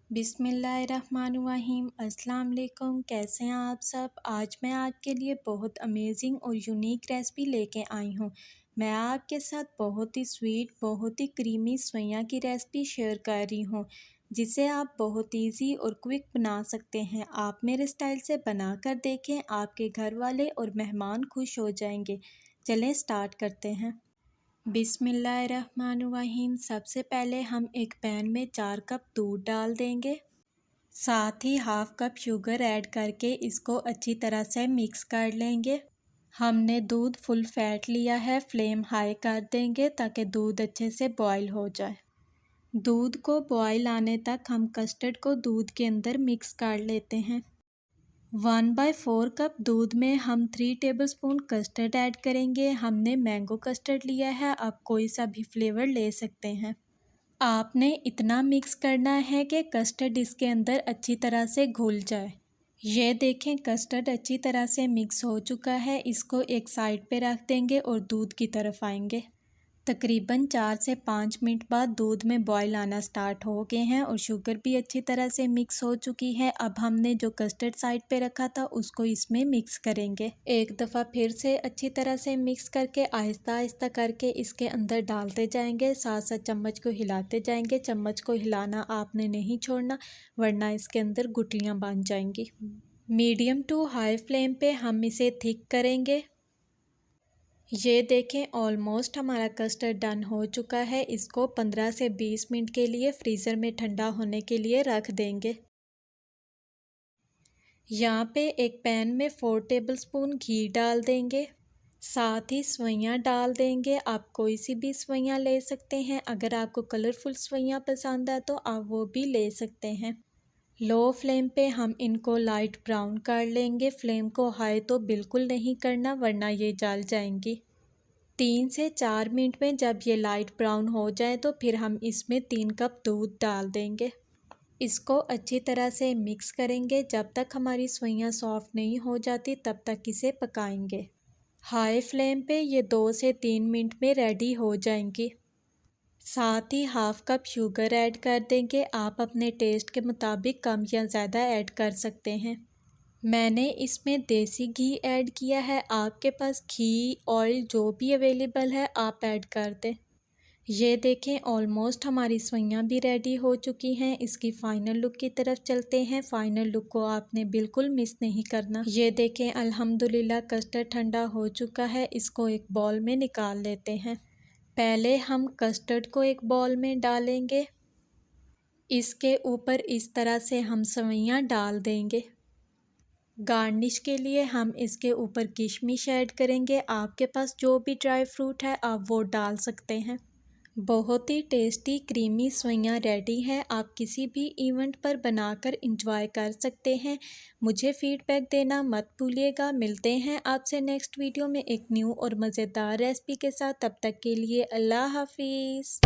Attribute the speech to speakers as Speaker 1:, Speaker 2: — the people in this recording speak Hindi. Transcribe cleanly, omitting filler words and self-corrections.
Speaker 1: बिस्मिल्लाहिर्रहमानिर्रहीम। अस्सलाम वालेकुम। कैसे हैं आप सब। आज मैं आपके लिए बहुत अमेजिंग और यूनिक रेसिपी लेके आई हूँ। मैं आपके साथ बहुत ही स्वीट बहुत ही क्रीमी सवैयाँ की रेसिपी शेयर कर रही हूँ, जिसे आप बहुत इजी और क्विक बना सकते हैं। आप मेरे स्टाइल से बना कर देखें, आपके घर वाले और मेहमान खुश हो जाएंगे। चलें स्टार्ट करते हैं। बिस्मिल्लाहिर्रहमानिर्रहीम। सबसे पहले हम एक पैन में 4 कप दूध डाल देंगे, साथ ही हाफ कप शुगर ऐड करके इसको अच्छी तरह से मिक्स कर लेंगे। हमने दूध फुल फैट लिया है, फ्लेम हाई कर देंगे ताकि दूध अच्छे से बॉईल हो जाए। दूध को बॉईल आने तक हम कस्टर्ड को दूध के अंदर मिक्स कर लेते हैं। 1/4 कप दूध में हम 3 टेबलस्पून कस्टर्ड ऐड करेंगे। हमने मैंगो कस्टर्ड लिया है, आप कोई सा भी फ्लेवर ले सकते हैं। आपने इतना मिक्स करना है कि कस्टर्ड इसके अंदर अच्छी तरह से घुल जाए। ये देखें कस्टर्ड अच्छी तरह से मिक्स हो चुका है। इसको एक साइड पे रख देंगे और दूध की तरफ आएंगे। तकरीबन 4 से 5 मिनट बाद दूध में बॉईल आना स्टार्ट हो गए हैं और शुगर भी अच्छी तरह से मिक्स हो चुकी है। अब हमने जो कस्टर्ड साइड पे रखा था उसको इसमें मिक्स करेंगे। एक दफ़ा फिर से अच्छी तरह से मिक्स करके आहिस्ता आहिस्ता करके इसके अंदर डालते जाएंगे, साथ साथ चम्मच को हिलाते जाएंगे। चम्मच को हिलाना आपने नहीं छोड़ना, वरना इसके अंदर गुठलियाँ बन जाएंगी। मीडियम टू हाई फ्लेम पे हम इसे थिक करेंगे। ये देखें ऑलमोस्ट हमारा कस्टर्ड डन हो चुका है। इसको 15 से 20 मिनट के लिए फ्रीज़र में ठंडा होने के लिए रख देंगे। यहाँ पे एक पैन में 4 टेबलस्पून घी डाल देंगे, साथ ही सवैयाँ डाल देंगे। आप कोई सी भी सवैयाँ ले सकते हैं। अगर आपको कलरफुल सवैयाँ पसंद है तो आप वो भी ले सकते हैं। लो फ्लेम पे हम इनको लाइट ब्राउन कर लेंगे। फ्लेम को हाई तो बिल्कुल नहीं करना, वरना ये जल जाएंगी। 3 से 4 मिनट में जब ये लाइट ब्राउन हो जाए तो फिर हम इसमें 3 कप दूध डाल देंगे। इसको अच्छी तरह से मिक्स करेंगे। जब तक हमारी सवैयाँ सॉफ्ट नहीं हो जाती तब तक इसे पकाएंगे। हाई फ्लेम पे ये 2 से 3 मिनट में रेडी हो जाएंगी। साथ ही हाफ कप शुगर ऐड कर देंगे। आप अपने टेस्ट के मुताबिक कम या ज़्यादा ऐड कर सकते हैं। मैंने इसमें देसी घी ऐड किया है। आपके पास घी ऑयल जो भी अवेलेबल है आप ऐड कर दें। ये देखें ऑलमोस्ट हमारी सवैयाँ भी रेडी हो चुकी हैं। इसकी फ़ाइनल लुक की तरफ चलते हैं। फ़ाइनल लुक को आपने बिल्कुल मिस नहीं करना। ये देखें अल्हम्दुलिल्लाह कस्टर्ड ठंडा हो चुका है। इसको एक बॉल में निकाल लेते हैं। पहले हम कस्टर्ड को एक बॉल में डालेंगे। इसके ऊपर इस तरह से हम सवैयाँ डाल देंगे। गार्निश के लिए हम इसके ऊपर किशमिश ऐड करेंगे। आपके पास जो भी ड्राई फ्रूट है आप वो डाल सकते हैं। बहुत ही टेस्टी क्रीमी सवैयाँ रेडी हैं। आप किसी भी इवेंट पर बनाकर इंजॉय कर सकते हैं। मुझे फीडबैक देना मत भूलिएगा। मिलते हैं आपसे नेक्स्ट वीडियो में एक न्यू और मज़ेदार रेसिपी के साथ। तब तक के लिए अल्लाह हाफिज़।